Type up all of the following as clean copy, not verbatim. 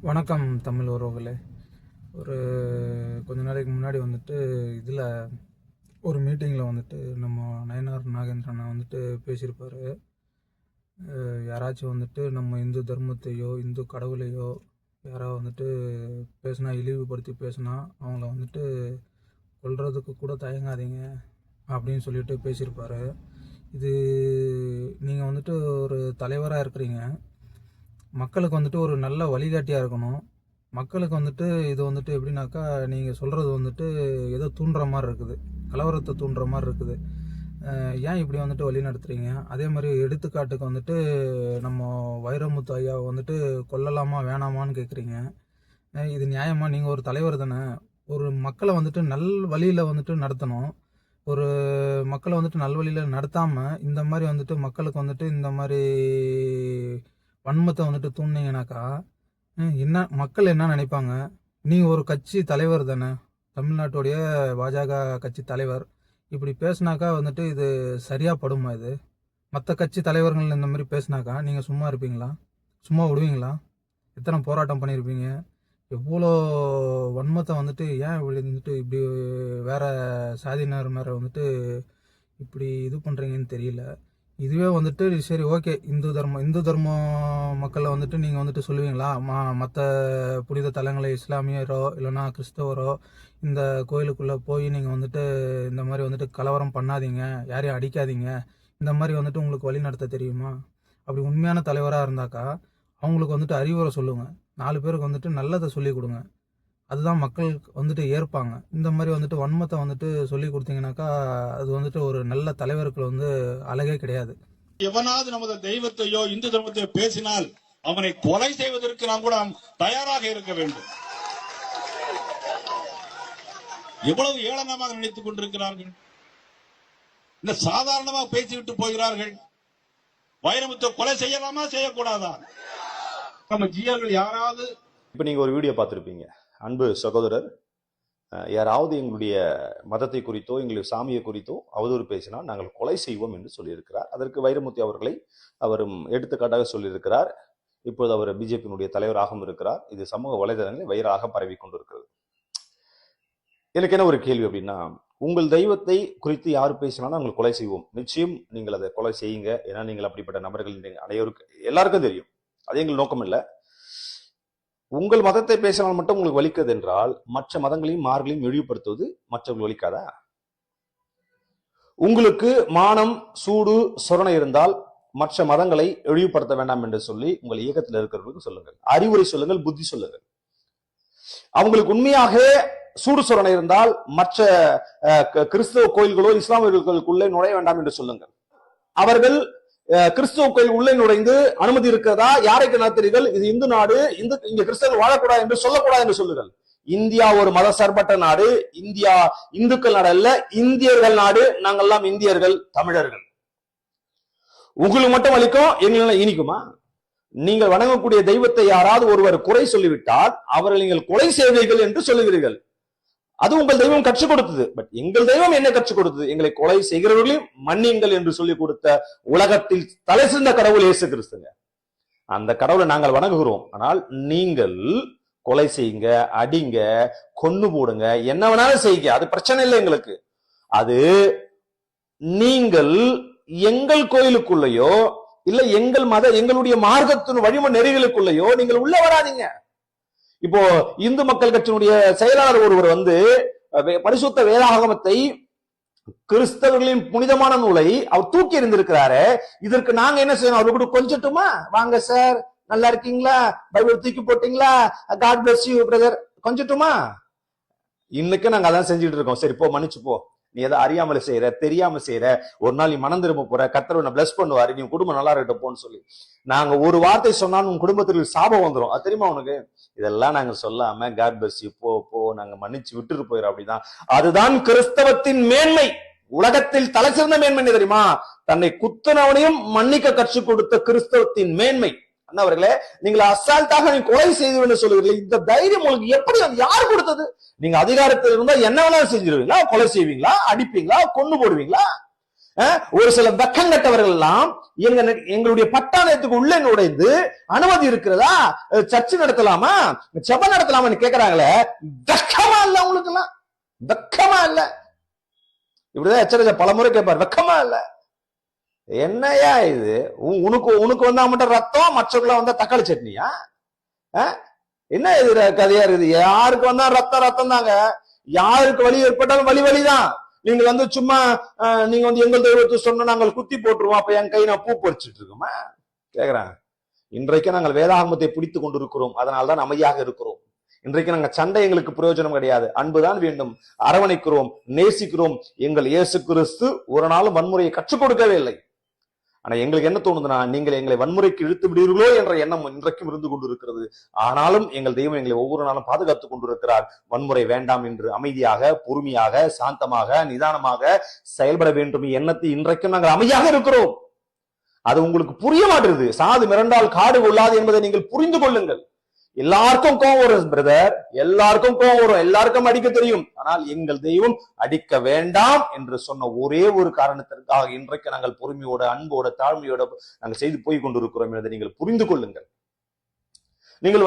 வணக்கம் தமிழ் உறவுகளே. ஒரு கொஞ்ச நாளைக்கு முன்னாடி வந்துட்டு இதில் ஒரு மீட்டிங்கில் வந்துட்டு நம்ம நயனார் நாகேந்திரனை வந்துட்டு பேசியிருப்பார். யாராச்சும் வந்துட்டு நம்ம இந்து தர்மத்தையோ இந்து கடவுளையோ யாராவது வந்துட்டு பேசுனா, இழிவுபடுத்தி பேசுனா அவங்கள வந்துட்டு கொல்றதுக்கு கூட தயங்காதீங்க அப்படின்னு சொல்லிட்டு பேசியிருப்பார். இது நீங்கள் வந்துட்டு ஒரு தலைவராக இருக்கிறீங்க, மக்களுக்கு வந்துட்டு ஒரு நல்ல வழிகாட்டியாக இருக்கணும். மக்களுக்கு வந்துட்டு இது வந்துட்டு எப்படின்னாக்கா, நீங்கள் சொல்கிறது வந்துட்டு ஏதோ தூண்டுற மாதிரி இருக்குது, கலவரத்தை தூண்டுற மாதிரி இருக்குது. ஏன் இப்படி வந்துட்டு வழி நடத்துகிறீங்க? அதே மாதிரி எடுத்துக்காட்டுக்கு வந்துட்டு நம்ம வைரமுத்து ஐயாவை வந்துட்டு கொல்லலாமா வேணாமான்னு கேட்குறீங்க. இது நியாயமா? நீங்கள் ஒரு தலைவர் தானே. ஒரு மக்களை வந்துட்டு நல் வழியில் வந்துட்டு நடத்தணும். ஒரு மக்களை வந்துட்டு நல்வழியில் நடத்தாமல் இந்த மாதிரி வந்துட்டு மக்களுக்கு வந்துட்டு இந்த மாதிரி வன்மத்தை வந்துட்டு தூண்டினீங்கனாக்கா என்ன மக்கள் என்ன நினைப்பாங்க? நீங்கள் ஒரு கட்சி தலைவர் தானே, தமிழ்நாட்டுடைய பாஜக கட்சி தலைவர். இப்படி பேசுனாக்கா வந்துட்டு இது சரியாக படுமா? இது மற்ற கட்சி தலைவர்கள் இந்த மாதிரி பேசுனாக்கா நீங்கள் சும்மா இருப்பீங்களா? சும்மா விடுவீங்களா? எத்தனை போராட்டம் பண்ணியிருப்பீங்க? எவ்வளோ வன்மத்தை வந்துட்டு ஏன் இப்படி வந்துட்டு இப்படி வேற சாதியினர் மேலே வந்துட்டு இப்படி இது பண்ணுறீங்கன்னு தெரியல. இதுவே வந்துட்டு சரி ஓகே, இந்து தர்ம மக்களை வந்துட்டு நீங்கள் வந்துட்டு சொல்லுவீங்களா? மற்ற புனித தலங்களை இஸ்லாமியரோ இல்லைன்னா கிறிஸ்தவரோ இந்த கோயிலுக்குள்ளே போய் நீங்கள் வந்துட்டு இந்த மாதிரி வந்துட்டு கலவரம் பண்ணாதீங்க, யாரையும் அடிக்காதீங்க, இந்த மாதிரி வந்துட்டு உங்களுக்கு வழி நடத்த தெரியுமா? அப்படி உண்மையான தலைவராக இருந்தாக்கா அவங்களுக்கு வந்துட்டு அறிவுரை சொல்லுங்கள், 4 பேருக்கு வந்துட்டு நல்லதை சொல்லி கொடுங்க. அதுதான் மக்கள் வந்துட்டு ஏற்பாங்க. இந்த மாதிரி வந்துட்டு வன்மத்தை வந்துட்டு சொல்லி கொடுத்தீங்கன்னாக்கா அது வந்துட்டு ஒரு நல்ல தலைவருக்கு வந்து அழகே கிடையாது. எவனாவது நமது தெய்வத்தையோ இந்து தர்மத்தையோ பேசினால் அவனை கொலை செய்வதற்கு நாம் கூட தயாராக இருக்க வேண்டும். எவ்வளவு ஏளனமாக நினைத்துக் கொண்டிருக்கிறார்கள். இந்த சாதாரணமாக பேசிவிட்டு போகிறார்கள். வைரமுத்தை கொலை செய்யலாமா செய்யக்கூடாதா? நம்ம ஜியர்கள் யாராவது இப்ப நீங்க ஒரு வீடியோ பார்த்திருப்பீங்க. அன்பு சகோதரர், யாராவது எங்களுடைய மதத்தை குறித்தோ எங்களுடைய சாமியை குறித்தோ அவதூறு பேசினால் நாங்கள் கொலை செய்வோம் என்று சொல்லியிருக்கிறார். அதற்கு வைரமுத்து அவர்களை அவரும் எடுத்துக்காட்டாக சொல்லியிருக்கிறார். இப்போது அவர் பிஜேபியினுடைய தலைவராகவும் இருக்கிறார். இது சமூக வலைதளங்களில் வைரலாக பரவி கொண்டிருக்கிறது. எனக்கு என்ன ஒரு கேள்வி அப்படின்னா, உங்கள் தெய்வத்தை குறித்து யார் பேசினாலும் நாங்கள் கொலை செய்வோம். நிச்சயம் நீங்கள் அதை கொலை செய்யுங்க. ஏன்னா நீங்கள் அப்படிப்பட்ட நபர்கள் அனைவருக்கும் எல்லாருக்கும் தெரியும். அது எங்கள் நோக்கம் இல்லை. உங்கள் மதத்தை பேசினால் மட்டும் உங்களுக்கு வலிக்கிறது என்றால் மற்ற மதங்களையும் மார்களையும் இழிவுபடுத்துவது மற்றவர்கள் வலிக்காதா? உங்களுக்கு மானம் சூடு சொரணை இருந்தால் மற்ற மதங்களை இழிவுபடுத்த வேண்டாம் என்று சொல்லி உங்கள் இயக்கத்தில் இருக்கிறவர்களுக்கு சொல்லுங்கள், அறிவுரை சொல்லுங்கள், புத்தி சொல்லுங்கள். அவங்களுக்கு உண்மையாக சூடு சொரணை இருந்தால் மற்ற கிறிஸ்தவ கோயில்களோ இஸ்லாமியர்களுக்குள்ளே நுழைய வேண்டாம் என்று சொல்லுங்கள். அவர்கள் கிறிஸ்துவ கோயில் உள்ளே நுழைந்து அனுமதி இருக்கிறதா, யாரைக்கு நடத்துறீர்கள், இது இந்து நாடு, இங்க கிறிஸ்தவர்கள் வாழக்கூடாது என்று சொல்லக்கூடாது என்று சொல்லுங்கள். இந்தியா ஒரு மத சார்பற்ற நாடு. இந்தியா இந்துக்கள் நாடு அல்ல, இந்தியர்கள் நாடு. நாங்கெல்லாம் இந்தியர்கள், தமிழர்கள். உங்களுக்கு மட்டும் அளிக்கும், எங்களுக்கு இனிக்குமா? நீங்கள் வணங்கக்கூடிய தெய்வத்தை யாராவது ஒருவர் குறை சொல்லிவிட்டால் அவர்கள் நீங்கள் கொலை செய்வீர்கள் என்று சொல்லுகிறீர்கள். அது உங்கள் தெய்வம் கற்றுக் கொடுத்தது. பட் எங்கள் தெய்வம் என்ன கற்றுக் கொடுத்தது? எங்களை கொலை செய்கிறவர்களையும் மன்னியுங்கள் என்று சொல்லிக் கொடுத்த உலகத்தில் தலை சிறந்த கடவுள் இயேசு கிறிஸ்துங்க. அந்த கடவுளை நாங்கள் வணங்குகிறோம். ஆனால் நீங்கள் கொலை செய்யுங்க, அடிங்க, கொன்னு போடுங்க, என்ன வேணாலும் செய்யுங்க, அது பிரச்சனை இல்லை எங்களுக்கு. அது நீங்கள் எங்கள் கோயிலுக்குள்ளேயோ இல்ல எங்களுடைய மார்க்கத்தின் வழிமுறை நெறிகளுக்குள்ளேயோ நீங்கள் உள்ள வராதீங்க. இப்போ இந்து மக்கள் கட்சியினுடைய செயலாளர் ஒருவர் வந்து பரிசுத்த வேதாகமத்தை, கிறிஸ்தவர்களின் புனிதமான நூலை அவர் தூக்கி எறிந்திருக்கிறாரு. இதற்கு நாங்க என்ன செய்யணும்? அவரு கூட கொஞ்சட்டுமா? வாங்க சார், நல்லா இருக்கீங்களா, பைபிள் தூக்கி போட்டீங்களா, காட் பிளஸ் யூ பிரதர், கொஞ்சட்டுமா? இன்னைக்கு நாங்க அதான் செஞ்சுட்டு இருக்கோம். சரி போ, மன்னிச்சு போ, நீ எதை அறியாமல செய்யற, தெரியாம செய்யற, ஒரு நாள் நீ மனம் திரும்ப போற, கர்த்தர் உன்னை பிளஸ் பண்ணுவாரு, நீ குடும்பம் நல்லா இருக்கட்டும் போன்னு சொல்லி நாங்க ஒரு வார்த்தை சொன்னாலும் உன் குடும்பத்திற்கு சாபம் வந்துடும். அது தெரியுமா உனக்கு? இதெல்லாம் நாங்க சொல்லாம காட் பிளஸ் யூ, போ போ, நாங்க மன்னிச்சு விட்டுட்டு போயிடும். அப்படிதான் அதுதான் கிறிஸ்தவத்தின் மேன்மை. உலகத்தில் தலை சிறந்த மேன்மை தெரியுமா? தன்னை குத்தனவனையும் மன்னிக்க கற்றுக் கொடுத்த கிறிஸ்தவத்தின் மேன்மை. அண்ணவர்களே, நீங்கள் அசால்ட்டாக நீங்க கொலை செய்து சொல்லுவீர்கள். இந்த தைரியம் உங்களுக்கு எப்படி, யார் கொடுத்தது? நீங்க அதிகாரத்தில் இருந்தா என்ன வேணாலும் செஞ்சிருவீங்களா? கொலை செய்வீங்களா? அடிப்பீங்களா? கொன்னு போடுவீங்களா? ஒரு சில வெக்கங்கட்டவர்கள் எல்லாம் எங்களுடைய பட்டாளத்துக்கு உள்ளே நுழைந்து அனுமதி இருக்கிறதா, சர்ச்சு நடத்தலாமா, ஜெபம் நடத்தலாமான்னு கேக்குறாங்களே, வெக்கமா இல்ல உங்களுக்கு எல்லாம்? வெக்கமா இல்ல? இப்படிதான் எச்சரிக்கை பலமுறை கேட்பார், வெக்கமா இல்ல? என்னையா இது? உனக்கு வந்தா மட்டும் ரத்தம், மற்றவங்கள வந்தா தக்காளி சட்னியா? என்ன இது கதையா இருக்குது? யாருக்கு வந்தா ரத்தம் தாங்க. யாருக்கு வலி ஏற்பட்டாலும் வலிதான். நீங்க சும்மா நீங்க எங்கள் தெய்வத்தை சொன்ன நாங்கள் குத்தி போட்டுருவோம், அப்ப என் கை நான் பூ பறிச்சுட்டு இருக்கோமா கேக்குறாங்க. இன்றைக்கு நாங்கள் வேதாகமத்தை பிடித்துக் கொண்டிருக்கிறோம், அதனால்தான் அமைதியாக இருக்கிறோம். இன்றைக்கு நாங்க சண்டை எங்களுக்கு பிரயோஜனம் கிடையாது, அன்புதான் வேண்டும். அரவணைக்கிறோம், நேசிக்கிறோம். எங்கள் இயேசு கிறிஸ்து ஒரு நாளும் வன்முறையை கற்றுக் கொடுக்கவே இல்லை. ஆனா எங்களுக்கு என்ன தோணுதுன்னா, நீங்கள் எங்களை வன்முறைக்கு இழுத்து விடுவீர்களோ என்ற எண்ணம் இன்றைக்கும் இருந்து கொண்டிருக்கிறது. ஆனாலும் எங்கள் தெய்வம் எங்களை ஒவ்வொரு நாளும் பாதுகாத்துக் கொண்டிருக்கிறார். வன்முறை வேண்டாம் என்று அமைதியாக, பொறுமையாக, சாந்தமாக, நிதானமாக செயல்பட வேண்டும் எண்ணத்தை இன்றைக்கும் நாங்கள் அமைதியாக இருக்கிறோம். அது உங்களுக்கு புரிய மாட்டேங்குது. சாது மிரண்டால் காடு கொள்ளாது என்பதை நீங்கள் புரிந்து கொள்ளுங்கள். எல்லாருக்கும் கோவம் வரும் பிரதர், எல்லாருக்கும் கோவம் வரும், எல்லாருக்கும் அடிக்க தெரியும். ஆனால் எங்கள் தெய்வம் அடிக்க வேண்டாம் என்று சொன்ன ஒரே ஒரு காரணத்திற்காக இன்றைக்கு நாங்கள் பொறுமையோட, அன்போட, தாழ்மையோட நாங்கள் செய்து போய் கொண்டிருக்கிறோம் என்பதை நீங்கள் புரிந்து கொள்ளுங்கள். நீங்கள்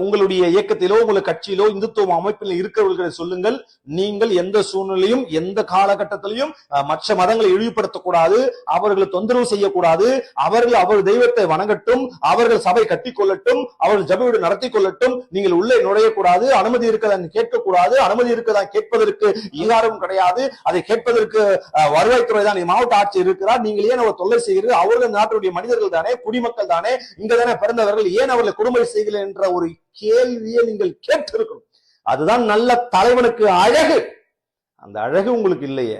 உங்களுடைய இயக்கத்திலோ, உங்கள் கட்சியிலோ, இந்துத்துவ அமைப்பில் இருக்கிறவர்களை சொல்லுங்கள், நீங்கள் எந்த சூழ்நிலையும், எந்த காலகட்டத்திலையும் மற்ற மதங்களை இழிவுபடுத்தக்கூடாது, அவர்களை தொந்தரவு செய்யக்கூடாது, அவர் தெய்வத்தை வணங்கட்டும், அவர்கள் சபை கட்டி கொள்ளட்டும், அவர்கள் ஜெப வீடு நடத்தி கொள்ளட்டும், நீங்கள் உள்ளே நுழையக்கூடாது, அனுமதி இருக்கதான் கேட்கக்கூடாது, அனுமதி இருக்கதான் கேட்பதற்கு ஈகாரம் கிடையாது, அதை கேட்பதற்கு வருவாய்த்துறை தான் மாவட்ட ஆட்சி இருக்கிறார், நீங்கள் ஏன் அவர் தொல்லை செய்கிறது? அவர்கள் நாட்டுடைய மனிதர்கள் தானே, குடிமக்கள் தானே, இங்கதானே பிறந்தவர்கள், ஏன் அவர்களை கொடுமை செய்கிறீர்கள் என்ற ஒரு கேள்வியை நீங்கள் கேட்டிருக்கணும். அதுதான் நல்ல தலைவனுக்கு அழகு. அந்த அழகு உங்களுக்கு இல்லையே.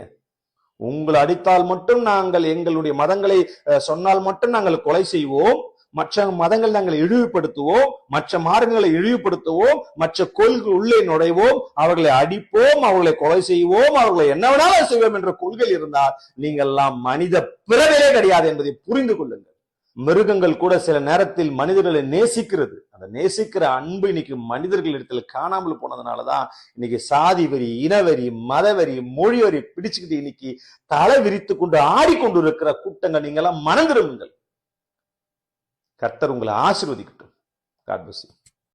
உங்களை அடித்தால் மட்டும் நாங்கள், எங்களுடைய மதங்களை சொன்னால் மட்டும் நாங்கள் கொலை செய்வோம், மற்ற மதங்கள் நாங்கள் இழிவுபடுத்துவோம், மற்ற மார்க்கங்களை இழிவுபடுத்துவோம், மற்ற கோயில்கள் உள்ளே நுழைவோம், அவர்களை அடிப்போம், அவர்களை கொலை செய்வோம், அவர்களை என்ன வேணாலும் செய்வோம் என்ற கொள்கை இருந்தால் நீங்கள் எல்லாம் மனித பிறவிலே கிடையாது என்பதை புரிந்து கொள்ளுங்கள். மிருகங்கள் கூட சில நேரத்தில் மனிதர்களை நேசிக்கிறது. அந்த நேசிக்கிற அன்பு இன்னைக்கு மனிதர்களிடத்துல காணாமல் போனதுனாலதான் இன்னைக்கு சாதி வரி, இனவரி, மதவரி, மொழி வரி பிடிச்சுக்கிட்டு இன்னைக்கு தலை விரித்து கொண்டு ஆடிக்கொண்டு இருக்கிற கூட்டங்கள். நீங்க எல்லாம் மனம் திரும்புங்கள். கர்த்தர் உங்களை ஆசீர்வதிக்கட்டும். God bless you.